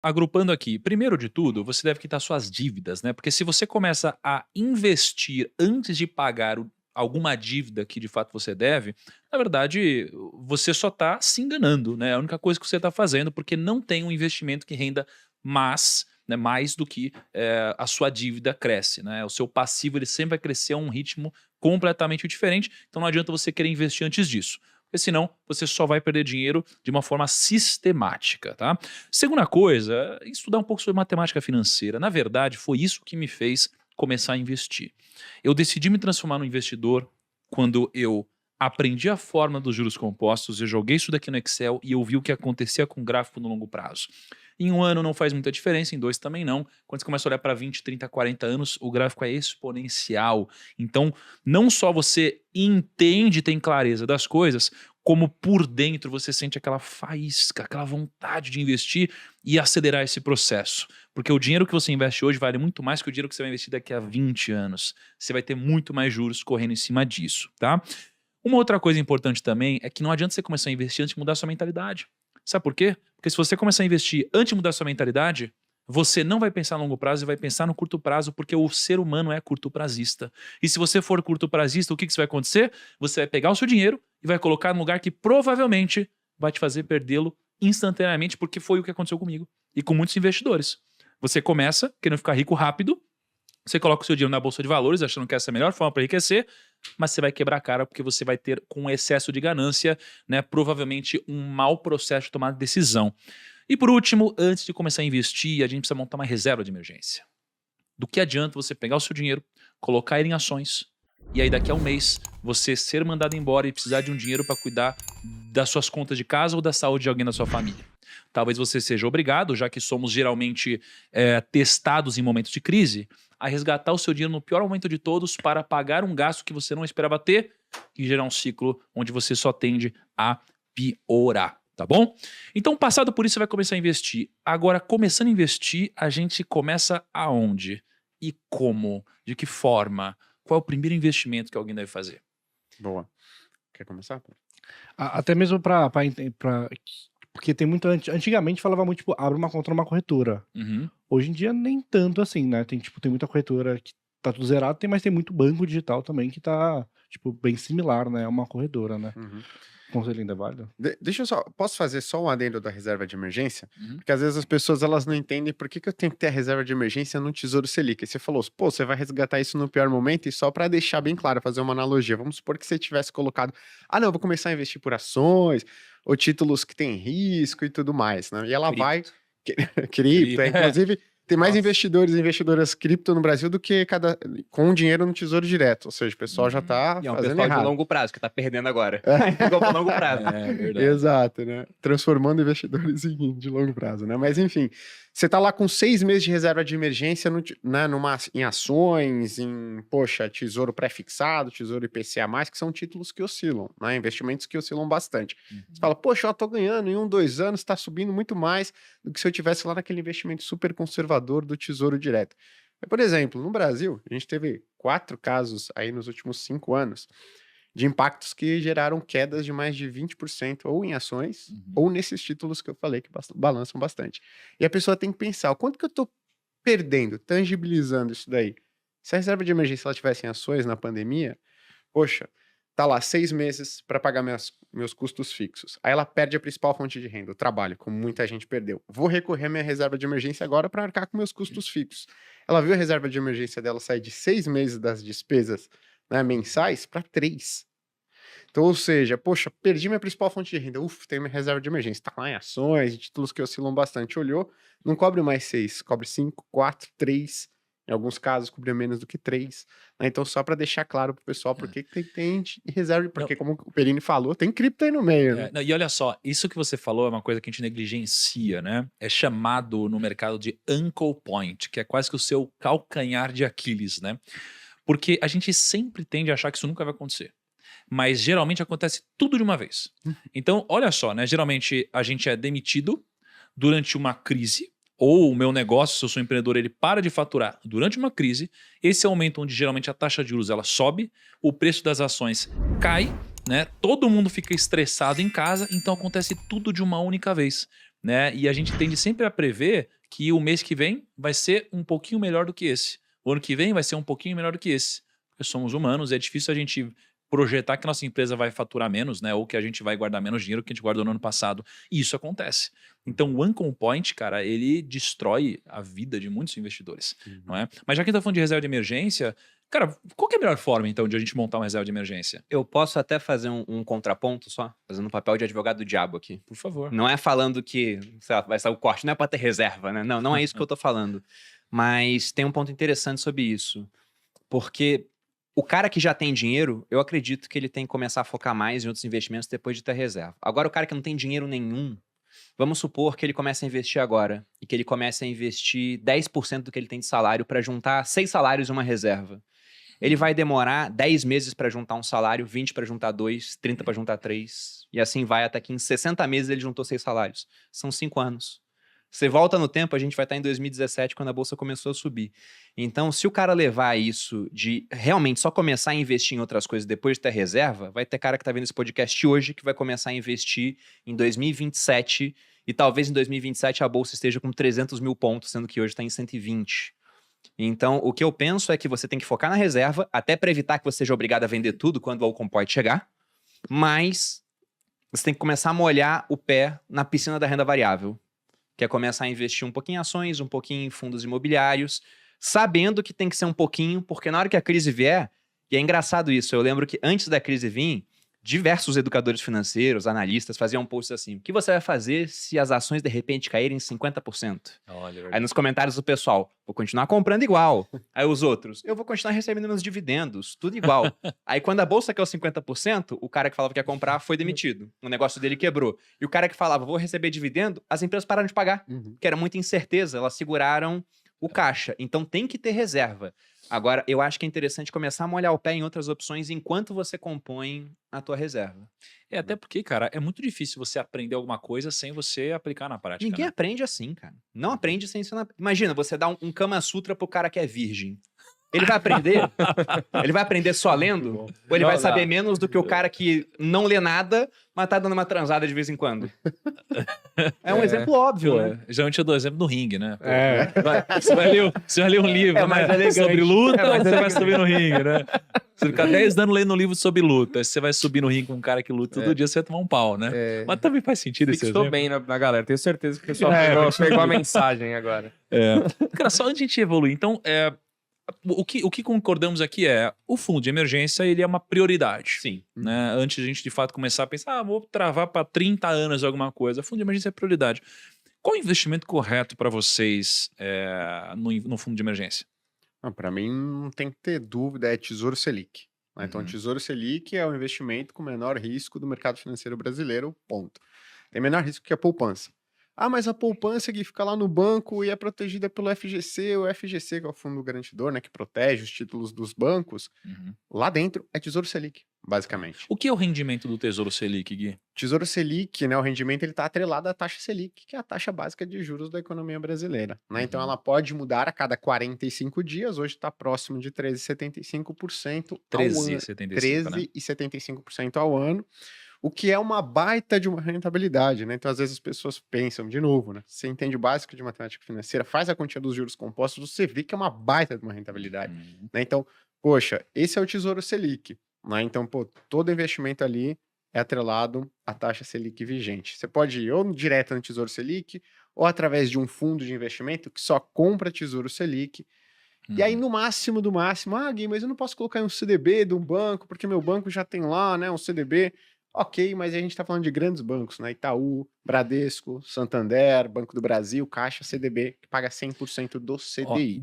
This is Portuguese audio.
agrupando aqui. Primeiro de tudo, você deve quitar suas dívidas, né? Porque se você começa a investir antes de pagar alguma dívida que de fato você deve, na verdade, você só está se enganando, né? É a única coisa que você está fazendo, porque não tem um investimento que renda mais do que a sua dívida cresce, né? O seu passivo ele sempre vai crescer a um ritmo completamente diferente, então não adianta você querer investir antes disso. Porque senão você só vai perder dinheiro de uma forma sistemática, tá? Segunda coisa, estudar um pouco sobre matemática financeira. Na verdade, foi isso que me fez começar a investir. Eu decidi me transformar num investidor quando eu aprendi a forma dos juros compostos, eu joguei isso daqui no Excel e eu vi o que acontecia com o gráfico no longo prazo. Em um ano não faz muita diferença, em dois também não. Quando você começa a olhar para 20, 30, 40 anos, o gráfico é exponencial. Então, não só você entende e tem clareza das coisas, como por dentro você sente aquela faísca, aquela vontade de investir e acelerar esse processo. Porque o dinheiro que você investe hoje vale muito mais que o dinheiro que você vai investir daqui a 20 anos. Você vai ter muito mais juros correndo em cima disso, tá? Uma outra coisa importante também é que não adianta você começar a investir antes de mudar sua mentalidade. Sabe por quê? Porque se você começar a investir antes de mudar sua mentalidade, você não vai pensar a longo prazo e vai pensar no curto prazo, porque o ser humano é curto prazista. E se você for curto prazista, o que vai acontecer? Você vai pegar o seu dinheiro e vai colocar num lugar que provavelmente vai te fazer perdê-lo instantaneamente, porque foi o que aconteceu comigo e com muitos investidores. Você começa querendo ficar rico rápido, você coloca o seu dinheiro na bolsa de valores, achando que essa é a melhor forma para enriquecer, mas você vai quebrar a cara porque você vai ter, com excesso de ganância, né, provavelmente um mau processo de tomar decisão. E por último, antes de começar a investir, a gente precisa montar uma reserva de emergência. Do que adianta você pegar o seu dinheiro, colocar ele em ações, e aí daqui a um mês você ser mandado embora e precisar de um dinheiro para cuidar das suas contas de casa ou da saúde de alguém da sua família. Talvez você seja obrigado, já que somos geralmente testados em momentos de crise, a resgatar o seu dinheiro no pior momento de todos para pagar um gasto que você não esperava ter e gerar um ciclo onde você só tende a piorar, tá bom? Então, passado por isso, você vai começar a investir. Agora, começando a investir, a gente começa aonde? E como? De que forma? Qual é o primeiro investimento que alguém deve fazer? Boa. Quer começar? Até mesmo porque tem muito. Antigamente falava muito, tipo, abre uma conta numa corretora. Uhum. Hoje em dia, nem tanto assim, né? Tem muita corretora que tá tudo zerado, mas tem muito banco digital também que tá, tipo, bem similar, né? É uma corretora, né? Uhum. Conselho ainda é válido? Deixa eu só. Posso fazer só um adendo da reserva de emergência? Uhum. Porque às vezes as pessoas elas não entendem por que eu tenho que ter a reserva de emergência no Tesouro Selic. E você falou, pô, você vai resgatar isso no pior momento, e só para deixar bem claro, fazer uma analogia. Vamos supor que você tivesse colocado, não, eu vou começar a investir por ações, ou títulos que têm risco e tudo mais, né? E ela vai. Cripto, inclusive. Tem mais investidores e investidoras cripto no Brasil do que com dinheiro no Tesouro Direto. Ou seja, o pessoal já tá E é um fazendo pessoal errado. de longo prazo, que tá perdendo agora. Ficou pra longo prazo. É verdade. Exato, né? Transformando investidores de longo prazo, né? Mas enfim, você tá lá com 6 meses de reserva de emergência em ações, tesouro pré-fixado, tesouro IPCA+, que são títulos que oscilam, né? Investimentos que oscilam bastante. Uhum. Você fala, poxa, eu tô ganhando em 1, 2 anos, tá subindo muito mais do que se eu tivesse lá naquele investimento super conservador do Tesouro Direto. Por exemplo, no Brasil, a gente teve 4 casos aí nos últimos 5 anos de impactos que geraram quedas de mais de 20% ou em ações ou nesses títulos que eu falei que balançam bastante. E a pessoa tem que pensar, o quanto que eu tô perdendo, tangibilizando isso daí? Se a reserva de emergência ela tivesse em ações na pandemia, poxa, tá lá 6 meses para pagar meus custos fixos. Aí ela perde a principal fonte de renda, o trabalho, como muita gente perdeu. Vou recorrer à minha reserva de emergência agora para arcar com meus custos fixos. Ela viu a reserva de emergência dela sair de 6 meses das despesas, né, mensais para 3. Então, ou seja, poxa, perdi minha principal fonte de renda. Tenho minha reserva de emergência. Tá lá em ações, em títulos que oscilam bastante. Olhou, não cobre mais 6, cobre 5, 4, 3. Em alguns casos, cobria menos do que 3. Né? Então, só para deixar claro pro pessoal por que tem reserva. Porque, como o Perini falou, tem cripto aí no meio. Né? E olha só, isso que você falou é uma coisa que a gente negligencia, né? É chamado no mercado de Uncle Point, que é quase que o seu calcanhar de Aquiles, né? Porque a gente sempre tende a achar que isso nunca vai acontecer. Mas geralmente acontece tudo de uma vez. Então, olha só, né? Geralmente a gente é demitido durante uma crise, ou o meu negócio, se eu sou empreendedor, ele para de faturar durante uma crise. Esse é o momento onde geralmente a taxa de juros ela sobe, o preço das ações cai, né? Todo mundo fica estressado em casa, então acontece tudo de uma única vez, né? E a gente tende sempre a prever que o mês que vem vai ser um pouquinho melhor do que esse. O ano que vem vai ser um pouquinho melhor do que esse. Porque somos humanos, é difícil a gente projetar que nossa empresa vai faturar menos, né? Ou que a gente vai guardar menos dinheiro que a gente guardou no ano passado. E isso acontece. Então, o One Point, cara, ele destrói a vida de muitos investidores, não é? Mas já que a gente tá falando de reserva de emergência, cara, qual que é a melhor forma, então, de a gente montar uma reserva de emergência? Eu posso até fazer um contraponto só, fazendo um papel de advogado do diabo aqui. Por favor. Não é falando que, sei lá, vai sair o corte, não é pra ter reserva, né? Não, não é isso que eu tô falando. Mas tem um ponto interessante sobre isso. Porque o cara que já tem dinheiro, eu acredito que ele tem que começar a focar mais em outros investimentos depois de ter reserva. Agora, o cara que não tem dinheiro nenhum, vamos supor que ele comece a investir agora e que ele comece a investir 10% do que ele tem de salário para juntar 6 salários em uma reserva. Ele vai demorar 10 meses para juntar um salário, 20 para juntar 2, 30 para juntar 3, e assim vai até que em 60 meses ele juntou 6 salários. São 5 anos. Você volta no tempo, a gente vai estar em 2017, quando a bolsa começou a subir. Então, se o cara levar isso de realmente só começar a investir em outras coisas depois de ter reserva, vai ter cara que está vendo esse podcast hoje que vai começar a investir em 2027 e talvez em 2027 a bolsa esteja com 300 mil pontos, sendo que hoje está em 120. Então, o que eu penso é que você tem que focar na reserva, até para evitar que você seja obrigado a vender tudo quando o One Point chegar, mas você tem que começar a molhar o pé na piscina da renda variável, que é começar a investir um pouquinho em ações, um pouquinho em fundos imobiliários, sabendo que tem que ser um pouquinho, porque na hora que a crise vier, e é engraçado isso, eu lembro que antes da crise vir, diversos educadores financeiros, analistas, faziam posts assim, o que você vai fazer se as ações de repente caírem 50%? Olha, Aí nos comentários do pessoal, vou continuar comprando igual. Aí os outros, eu vou continuar recebendo meus dividendos, tudo igual. Aí quando a bolsa caiu 50%, o cara que falava que ia comprar foi demitido. O negócio dele quebrou. E o cara que falava, vou receber dividendo, as empresas pararam de pagar. Porque era muita incerteza, elas seguraram o caixa. Então tem que ter reserva. Agora, eu acho que é interessante começar a molhar o pé em outras opções enquanto você compõe a tua reserva. É, até porque, cara, é muito difícil você aprender alguma coisa sem você aplicar na prática. Ninguém né? aprende assim, cara. Não aprende sem ensinar. Imagina, você dá um Kama Sutra pro cara que é virgem. Ele vai aprender? Ele vai aprender só lendo? Ou ele vai saber menos do que o cara que não lê nada, mas tá dando uma transada de vez em quando? É um exemplo óbvio, Pô, né? geralmente eu dou exemplo no ringue, né? Pô, É. Você vai ler um livro mais né? elegante. sobre luta, É mais você vai elegante. subir no ringue, né? Você fica 10 anos lendo um livro sobre luta, aí você vai subir no ringue com um cara que luta todo dia, você vai tomar um pau, né? Mas também faz sentido esse Fixou exemplo. bem na galera. Tenho certeza que o pessoal pegou a mensagem agora. Cara, só antes de a gente evoluir, então, o que concordamos aqui é o fundo de emergência, ele é uma prioridade. Sim. Né? Antes de a gente, de fato, começar a pensar, vou travar para 30 anos alguma coisa. Fundo de emergência é prioridade. Qual o investimento correto para vocês no fundo de emergência? Para mim, não tem que ter dúvida, é Tesouro Selic. Né? Então, Uhum. Tesouro Selic é o investimento com menor risco do mercado financeiro brasileiro, ponto. Tem menor risco que a poupança. Ah, mas a poupança que fica lá no banco e é protegida pelo FGC, o FGC, que é o fundo garantidor, né, que protege os títulos dos bancos, lá dentro é Tesouro Selic, basicamente. O que é o rendimento do Tesouro Selic, Gui? Tesouro Selic, né, o rendimento ele está atrelado à taxa Selic, que é a taxa básica de juros da economia brasileira. Né? Então ela pode mudar a cada 45 dias, hoje está próximo de 13,75% ao ano. 13,75%, né? 13,75% ao ano. O que é uma baita de uma rentabilidade, né? Então, às vezes as pessoas pensam, de novo, né? Você entende o básico de matemática financeira, faz a continha dos juros compostos, você vê que é uma baita de uma rentabilidade, né? Então, poxa, esse é o Tesouro Selic, né? Então, pô, todo investimento ali é atrelado à taxa Selic vigente. Você pode ir ou direto no Tesouro Selic, ou através de um fundo de investimento que só compra Tesouro Selic. E aí, no máximo do máximo, Gui, mas eu não posso colocar em um CDB de um banco, porque meu banco já tem lá, né, um CDB. Ok, mas a gente está falando de grandes bancos, né? Itaú, Bradesco, Santander, Banco do Brasil, Caixa, CDB, que paga 100% do CDI.